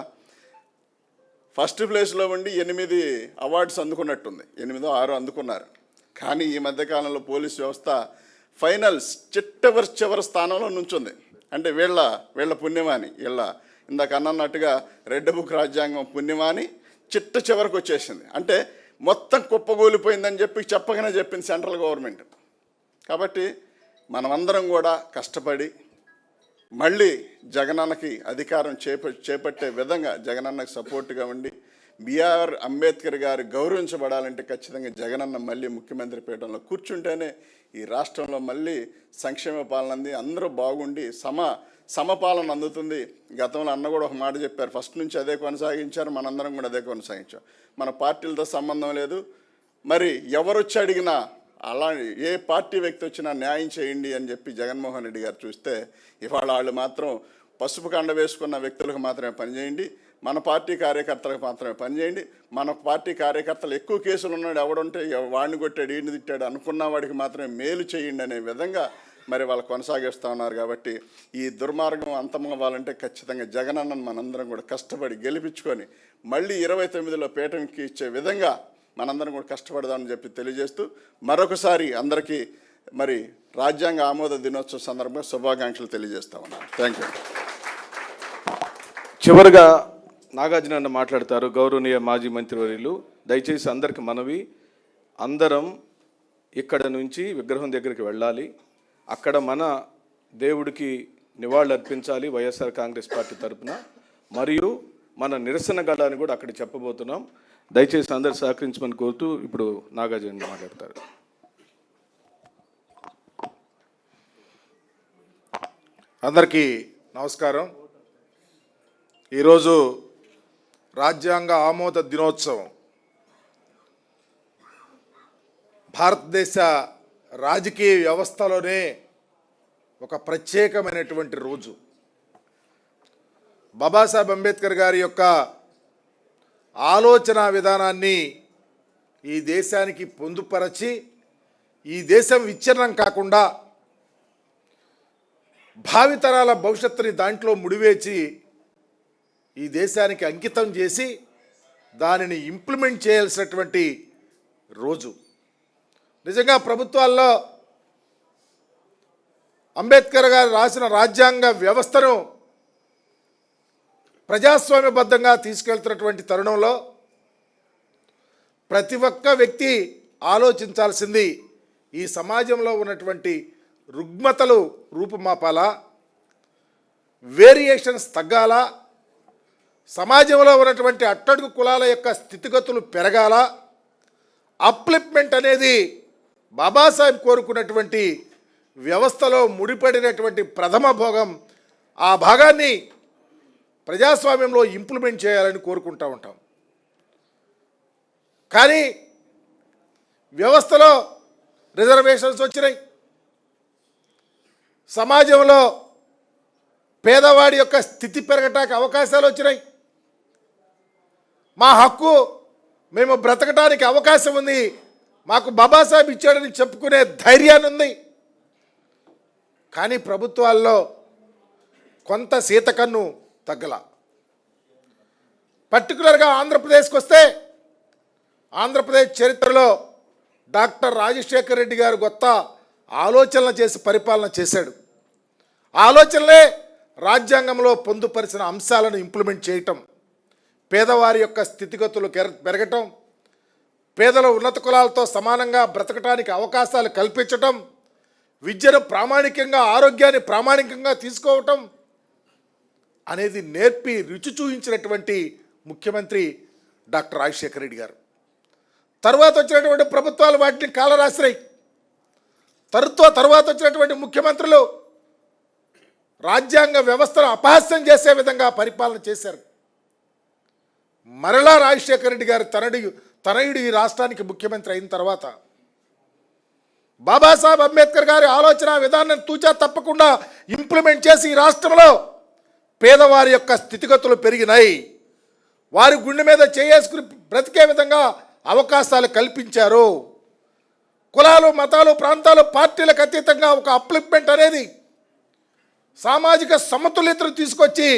ఫస్ట్ ప్లేస్లో ఉండి 8 అవార్డ్స్ అందుకున్నట్టుంది, 8 or 6 అందుకున్నారు. కానీ ఈ మధ్యకాలంలో పోలీస్ వ్యవస్థ ఫైనల్స్ చివరి స్థానంలో నుంచుంది. అంటే వీళ్ళ పుణ్యమాని, ఇందాక అన్నట్టుగా రెడ్ బుక్ రాజ్యాంగం పుణ్యమాని చివరికి వచ్చేసింది. అంటే మొత్తం కుప్పగూలిపోయిందని చెప్పగానే చెప్పింది సెంట్రల్ గవర్నమెంట్. కాబట్టి మనమందరం కూడా కష్టపడి మళ్ళీ జగనన్నకి అధికారం చేపట్టే విధంగా జగనన్నకు సపోర్ట్గా ఉండి బిఆర్ అంబేద్కర్ గారు గౌరవించబడాలంటే ఖచ్చితంగా జగనన్న మళ్ళీ ముఖ్యమంత్రి పీఠంలో కూర్చుంటేనే ఈ రాష్ట్రంలో మళ్ళీ సంక్షేమ పాలన అంది, అందరూ బాగుండి సమపాలన అందుతుంది. గతంలో అన్న కూడా ఒక మాట చెప్పారు, ఫస్ట్ నుంచి అదే కొనసాగించారు, మనందరం కూడా అదే కొనసాగించాం. మన పార్టీలతో సంబంధం లేదు, మరి ఎవరొచ్చి అడిగినా అలా ఏ పార్టీ వ్యక్తి వచ్చినా న్యాయం చేయండి అని చెప్పి జగన్మోహన్ రెడ్డి గారు చూస్తే ఇవాళ వాళ్ళు మాత్రం పసుపు కండ వేసుకున్న వ్యక్తులకు మాత్రమే పనిచేయండి, మన పార్టీ కార్యకర్తలకు మాత్రమే పనిచేయండి, మన పార్టీ కార్యకర్తలు ఎక్కువ కేసులు ఉన్నాడు, ఎవడుంటే వాడిని కొట్టాడు, వీడిని తిట్టాడు అనుకున్న వాడికి మాత్రమే మేలు చేయండి అనే విధంగా మరి వాళ్ళు కొనసాగిస్తూ ఉన్నారు. కాబట్టి ఈ దుర్మార్గం అంతమవ్వాలంటే ఖచ్చితంగా జగనన్నను మనందరం కూడా కష్టపడి గెలిపించుకొని మళ్ళీ 29లో పీఠంకి ఇచ్చే విధంగా మనందరం కూడా కష్టపడదామని చెప్పి తెలియజేస్తూ మరొకసారి అందరికీ మరి రాజ్యాంగ ఆమోద దినోత్సవ సందర్భంగా శుభాకాంక్షలు తెలియజేస్తా ఉన్నాను. Thank you. చివరిగా నాగార్జున అన్న మాట్లాడతారు. గౌరవనీయ మాజీ మంత్రివర్యులు, దయచేసి అందరికి మనవి, అందరం ఇక్కడ నుంచి విగ్రహం దగ్గరికి వెళ్ళాలి, అక్కడ మన దేవుడికి నివాళులు అర్పించాలి వైఎస్ఆర్ కాంగ్రెస్ పార్టీ తరఫున, మరియు మన నిరసన గళాన్ని కూడా అక్కడ చెప్పబోతున్నాం. దయచేసి అందరు సహకరించమని కోరుతూ ఇప్పుడు నాగార్జున మాట్లాడతారు. అందరికీ నమస్కారం. ఈరోజు రాజ్యాంగ ఆమోద దినోత్సవం. భారతదేశ రాజకీయ వ్యవస్థలోనే ఒక ప్రత్యేకమైనటువంటి రోజు. బాబాసాహెబ్ అంబేద్కర్ గారి యొక్క ఆలోచన విధానాన్ని ఈ దేశానికి పొందుపరచి ఈ దేశం విచ్ఛిన్నం కాకుండా భావితరాల భవిష్యత్తుని దాంట్లో ముడివేసి ఈ దేశానికి అంకితం చేసి దానిని ఇంప్లిమెంట్ చేయాల్సినటువంటి రోజు. నిజంగా ప్రభుత్వాల్లో అంబేద్కర్ గారు రాసిన రాజ్యాంగ వ్యవస్థను ప్రజాస్వామ్యబద్ధంగా తీసుకెళ్తున్నటువంటి తరుణంలో ప్రతి ఒక్క వ్యక్తి ఆలోచించాల్సింది ఈ సమాజంలో ఉన్నటువంటి రుగ్మతలు రూపుమాపాలా, వేరియేషన్స్ తగ్గాలా, సమాజంలో ఉన్నటువంటి అట్టడుగు కులాల యొక్క స్థితిగతులు పెరగాల, అప్లిప్మెంట్ అనేది బాబాసాహెబ్ కోరుకున్నటువంటి వ్యవస్థలో ముడిపడినటువంటి ప్రథమ భోగం. ఆ భాగాన్ని ప్రజాస్వామ్యంలో ఇంప్లిమెంట్ చేయాలని కోరుకుంటూ ఉంటాం. కానీ వ్యవస్థలో రిజర్వేషన్స్ వచ్చినాయి, సమాజంలో పేదవాడి యొక్క స్థితి పెరగటానికి అవకాశాలు వచ్చినాయి, మా హక్కు మేము బ్రతకడానికి అవకాశం ఉంది, మాకు బాబాసాహెబ్ ఇచ్చాడని చెప్పుకునే ధైర్యాన్ని ఉంది. కానీ ప్రభుత్వాల్లో కొంత సీతకన్ను తగ్గల. పర్టికులర్గా ఆంధ్రప్రదేశ్కి వస్తే ఆంధ్రప్రదేశ్ చరిత్రలో డాక్టర్ రాజశేఖర రెడ్డి గారు కొత్త ఆలోచనలు చేసి పరిపాలన చేశాడు. ఆలోచనలే రాజ్యాంగంలో పొందుపరిచిన అంశాలను ఇంప్లిమెంట్ చేయటం, పేదవారి యొక్క స్థితిగతులు పెరగటం, పేదల ఉన్నత కులాలతో సమానంగా బ్రతకటానికి అవకాశాలు కల్పించటం, విద్యను ప్రామాణికంగా ఆరోగ్యాన్ని ప్రామాణికంగా తీసుకోవటం అనేది నేర్పి రుచి చూపించినటువంటి ముఖ్యమంత్రి డాక్టర్ రాజశేఖర రెడ్డి గారు. తర్వాత వచ్చినటువంటి ప్రభుత్వాలు వాటిని కాలరాసినాయి. తర్వాత వచ్చినటువంటి ముఖ్యమంత్రులు రాజ్యాంగ వ్యవస్థను అపహాస్యం చేసే విధంగా పరిపాలన చేశారు. మరలా రాజశేఖర రెడ్డి గారు తనయుడు ఈ రాష్ట్రానికి ముఖ్యమంత్రి అయిన తర్వాత బాబాసాహెబ్ అంబేద్కర్ గారి ఆలోచన విధానాన్ని తూచా తప్పకుండా ఇంప్లిమెంట్ చేసి ఈ రాష్ట్రంలో పేదవారి యొక్క స్థితిగతులు పెరిగినాయి. వారి గుండె మీద చేసుకుని బ్రతికే విధంగా అవకాశాలు కల్పించారు. కులాలు, మతాలు, ప్రాంతాలు, పార్టీలకు అతీతంగా ఒక అప్లిప్మెంట్ అనేది, సామాజిక సమతుల్యతను తీసుకొచ్చి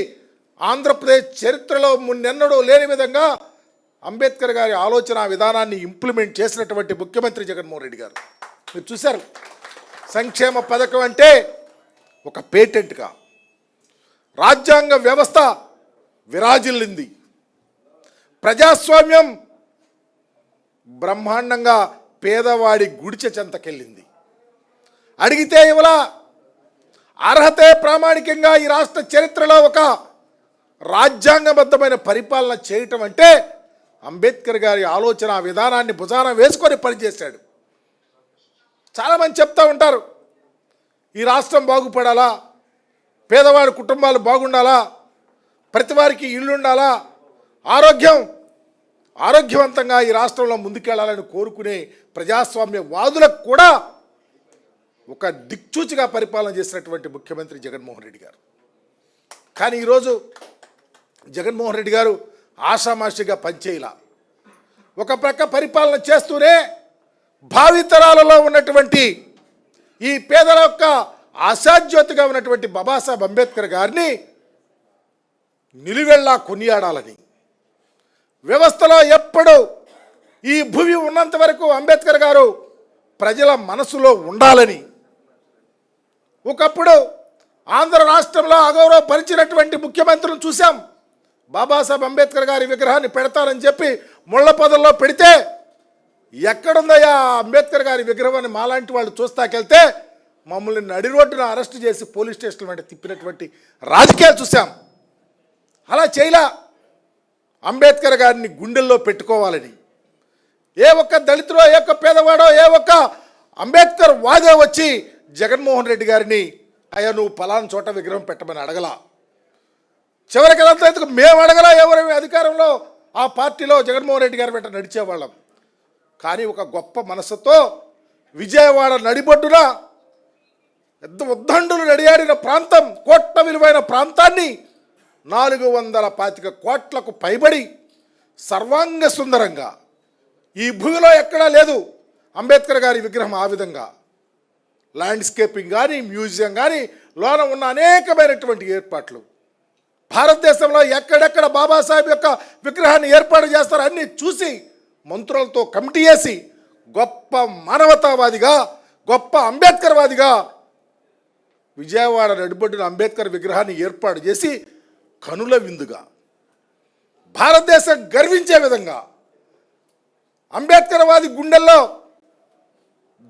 ఆంధ్రప్రదేశ్ చరిత్రలో మున్నెన్నడూ లేని విధంగా అంబేద్కర్ గారి ఆలోచన విధానాన్ని ఇంప్లిమెంట్ చేసినటువంటి ముఖ్యమంత్రి జగన్మోహన్ రెడ్డి గారు. మీరు చూశారు, సంక్షేమ పథకం అంటే ఒక పేటెంట్గా రాజ్యాంగ వ్యవస్థ విరాజిల్లింది. ప్రజాస్వామ్యం బ్రహ్మాండంగా పేదవాడి గుడిచె చెంతకెళ్ళింది. అడిగితే ఇవలా అర్హతే ప్రామాణికంగా ఈ రాష్ట్ర చరిత్రలో ఒక రాజ్యాంగబద్ధమైన పరిపాలన చేయటం అంటే అంబేద్కర్ గారి ఆలోచన విధానాన్ని భుజాన వేసుకొని పనిచేశాడు. చాలామంది చెప్తూ ఉంటారు, ఈ రాష్ట్రం బాగుపడాలా, పేదవాడి కుటుంబాలు బాగుండాలా, ప్రతి వారికి ఇల్లు ఉండాలా, ఆరోగ్యవంతంగా ఈ రాష్ట్రంలో ముందుకెళ్లాలని కోరుకునే ప్రజాస్వామ్య వాదులకు కూడా ఒక దిక్చూచిగా పరిపాలన చేసినటువంటి ముఖ్యమంత్రి జగన్మోహన్ రెడ్డి గారు. కానీ ఈరోజు జగన్మోహన్ రెడ్డి గారు ఆషామాషిగా పనిచేయాల. ఒక ప్రక్క పరిపాలన చేస్తూనే భావితరాలలో ఉన్నటువంటి ఈ పేదల యొక్క ఆశాజ్యోతిగా ఉన్నటువంటి బాబాసాహెబ్ అంబేద్కర్ గారిని నిలువెల్లా కొనియాడాలని, వ్యవస్థలో ఎప్పుడు ఈ భూమి ఉన్నంత వరకు అంబేద్కర్ గారు ప్రజల మనసులో ఉండాలని, ఒకప్పుడు ఆంధ్ర రాష్ట్రంలో అగౌరవపరిచినటువంటి ముఖ్యమంత్రులను చూసాం. బాబాసాహెబ్ అంబేద్కర్ గారి విగ్రహాన్ని పెడతారని చెప్పి ముళ్ళ పొదల్లో పెడితే ఎక్కడుందయ్యా అంబేద్కర్ గారి విగ్రహాన్ని మాలాంటి వాళ్ళు చూస్తాకెళ్తే మమ్మల్ని నడి రోడ్డున అరెస్ట్ చేసి పోలీస్ స్టేషన్ వెంట తిప్పినటువంటి రాజకీయాలు చూసాం. అలా చేయలా. అంబేద్కర్ గారిని గుండెల్లో పెట్టుకోవాలని, ఏ ఒక్క దళితుడో, ఏ ఒక్క పేదవాడో, ఏ ఒక్క అంబేద్కర్ వాదే వచ్చి జగన్మోహన్ రెడ్డి గారిని అయ్యా నువ్వు పలానా చోట విగ్రహం పెట్టమని అడగలా. చివరికి అదంతా ఎందుకు మేము అడగలా, ఎవరి అధికారంలో ఆ పార్టీలో జగన్మోహన్ రెడ్డి గారి వెంట నడిచేవాళ్ళం. కానీ ఒక గొప్ప మనసుతో విజయవాడ నడిబొడ్డున ఉద్దండులు నడియాడిన ప్రాంతం, కోట్ల విలువైన ప్రాంతాన్ని 425 కోట్లకు పైబడి సర్వాంగ సుందరంగా, ఈ భూమిలో ఎక్కడా లేదు అంబేద్కర్ గారి విగ్రహం ఆ విధంగా. ల్యాండ్స్కేపింగ్ కానీ, మ్యూజియం కానీ, లోన ఉన్న అనేకమైనటువంటి ఏర్పాట్లు, భారతదేశంలో ఎక్కడెక్కడ బాబాసాహెబ్ యొక్క విగ్రహాన్ని ఏర్పాటు చేస్తారో అన్నీ చూసి మంత్రులతో కమిటీ వేసి గొప్ప మానవతావాదిగా, గొప్ప అంబేద్కర్వాదిగా విజయవాడ నడిబొడ్డున అంబేద్కర్ విగ్రహాన్ని ఏర్పాటు చేసి కనుల విందుగా, భారతదేశం గర్వించే విధంగా, అంబేద్కర్వాది గుండెల్లో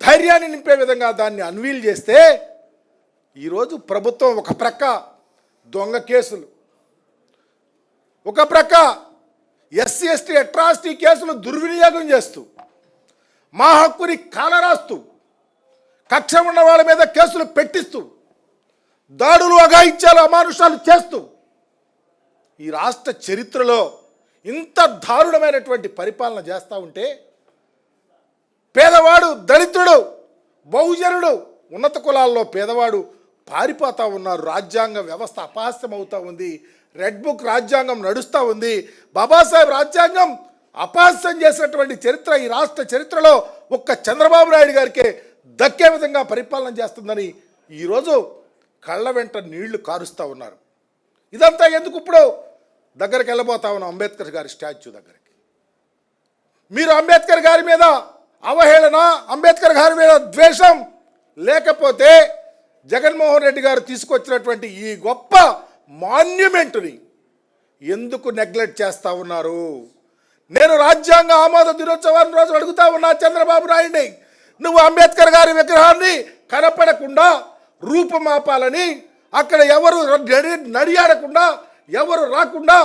ధైర్యాన్ని నింపే విధంగా దాన్ని అన్వీల్ చేస్తే ఈరోజు ప్రభుత్వం ఒక ప్రక్క దొంగ కేసులు, ఒక ప్రక్క ఎస్సీ ఎస్టీ అట్రాసిటీ కేసులు దుర్వినియోగం చేస్తూ, మా హక్కుని కాలరాస్తూ, కక్ష ఉన్న వాళ్ళ మీద కేసులు పెట్టిస్తూ, దాడులు, అఘాయిత్యాలు, అమానుషాలు చేస్తూ ఈ రాష్ట్ర చరిత్రలో ఇంత దారుణమైనటువంటి పరిపాలన చేస్తూ ఉంటే పేదవాడు, దళితుడు, బహుజనుడు, ఉన్నత కులాల్లో పేదవాడు పారిపోతూ ఉన్నారు. రాజ్యాంగ వ్యవస్థ అపహాస్యం అవుతూ ఉంది. రెడ్ బుక్ రాజ్యాంగం నడుస్తూ ఉంది. బాబాసాహెబ్ రాజ్యాంగం అపహాస్యం చేసినటువంటి చరిత్ర ఈ రాష్ట్ర చరిత్రలో ఒక్క చంద్రబాబు నాయుడు గారికే దక్కే విధంగా పరిపాలన చేస్తుందని ఈరోజు కళ్ళ వెంట నీళ్లు కారుస్తూ ఉన్నారు. ఇదంతా ఎందుకు? ఇప్పుడు దగ్గరికి వెళ్ళబోతా ఉన్నాం అంబేద్కర్ గారి స్టాచ్యూ దగ్గరికి. మీరు అంబేద్కర్ గారి మీద అవహేళన, అంబేద్కర్ గారి మీద ద్వేషం లేకపోతే జగన్మోహన్ రెడ్డి గారు తీసుకొచ్చినటువంటి ఈ గొప్ప మాన్యుమెంట్ని ఎందుకు నెగ్లెక్ట్ చేస్తూ ఉన్నారు? నేను రాజ్యాంగ ఆమోద దినోత్సవాన్ని రోజు అడుగుతా ఉన్నా చంద్రబాబు నాయుడిని, నువ్వు అంబేద్కర్ గారి విగ్రహాన్ని కనపడకుండా రూపుమాపాలని, అక్కడ ఎవరు నడియాడకుండా ఎవరు రాకుండా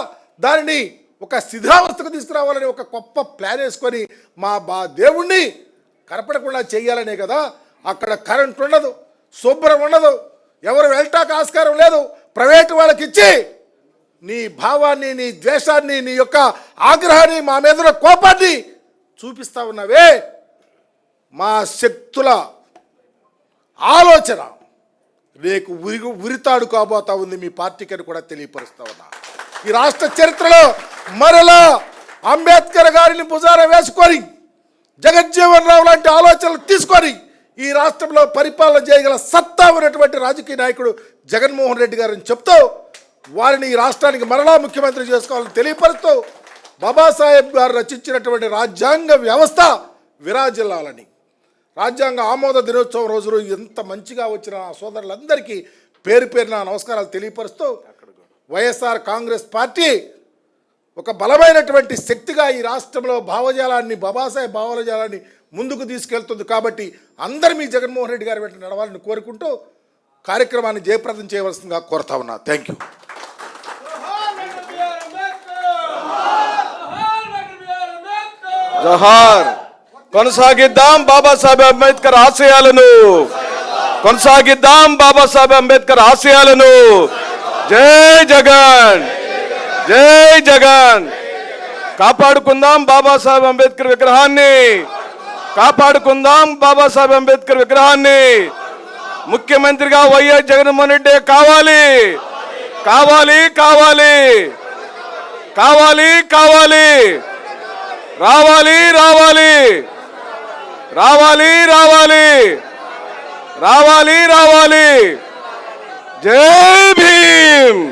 దానిని ఒక శిథిలావస్థకు తీసుకురావాలని ఒక గొప్ప ప్లాన్ వేసుకొని మా దేవుణ్ణి కనపడకుండా చేయాలనే కదా. అక్కడ కరెంట్ ఉండదు, శుభ్రం ఉండదు, ఎవరు వెళ్ళటానికి ఆస్కారం లేదు. ప్రైవేటు వాళ్ళకి ఇచ్చి నీ భావాన్ని, నీ ద్వేషాన్ని, నీ యొక్క ఆగ్రహాన్ని, మా మీద కోపాన్ని చూపిస్తా ఉన్నవే. మా శక్తుల ఆలోచన రేపు ఉరితాడు కాబోతా ఉంది మీ పార్టీకి అని కూడా తెలియపరుస్తా ఉన్నా. ఈ రాష్ట్ర చరిత్రలో మరలా అంబేద్కర్ గారిని భుజాన వేసుకొని జగజ్జీవన్ రావు లాంటి ఆలోచనలు తీసుకొని ఈ రాష్ట్రంలో పరిపాలన చేయగల సత్తా ఉన్నటువంటి రాజకీయ నాయకుడు జగన్మోహన్ రెడ్డి గారిని చెప్తూ వారిని ఈ రాష్ట్రానికి మరలా ముఖ్యమంత్రి చేసుకోవాలని తెలియపరుస్తూ బాబాసాహెబ్ గారు రచించినటువంటి రాజ్యాంగ వ్యవస్థ విరాజిల్లాలని, రాజ్యాంగ ఆమోద దినోత్సవం రోజులు ఎంత మంచిగా వచ్చిన సోదరులందరికీ పేరు పేరున నమస్కారాలు తెలియపరుస్తూ వైఎస్ఆర్ కాంగ్రెస్ పార్టీ ఒక బలమైనటువంటి శక్తిగా ఈ రాష్ట్రంలో భావజాలాన్ని, బాబాసాహెబ్ భావజాలాన్ని ముందుకు తీసుకెళ్తుంది. కాబట్టి అందరూ మీ జగన్మోహన్ రెడ్డి గారి వెంట నడవాలని కోరుకుంటూ కార్యక్రమాన్ని జయప్రదం చేయవలసిందిగా కోరుతా ఉన్నా. Thank you. జోహార్. కొనసాగిద్దాం బాబాసాహెబ్ అంబేద్కర్ ఆశయాలను, కొనసాగిద్దాం బాబాసాహెబ్ అంబేద్కర్ ఆశయాలను. జై జగన్, జై జగన్. కాపాడుకుందాం బాబాసాహెబ్ అంబేద్కర్ విగ్రహాన్ని, కాపాడుకుందాం బాబాసాహెబ్ అంబేద్కర్ విగ్రహాన్ని. ముఖ్యమంత్రిగా వైఎస్ జగన్మోహన్ రెడ్డి కావాలి, కావాలి, కావాలి, కావాలి, కావాలి, రావాలి, రావాలి, రావాలి, రావాలి, రావాలి, రావాలి. జై భీమ్.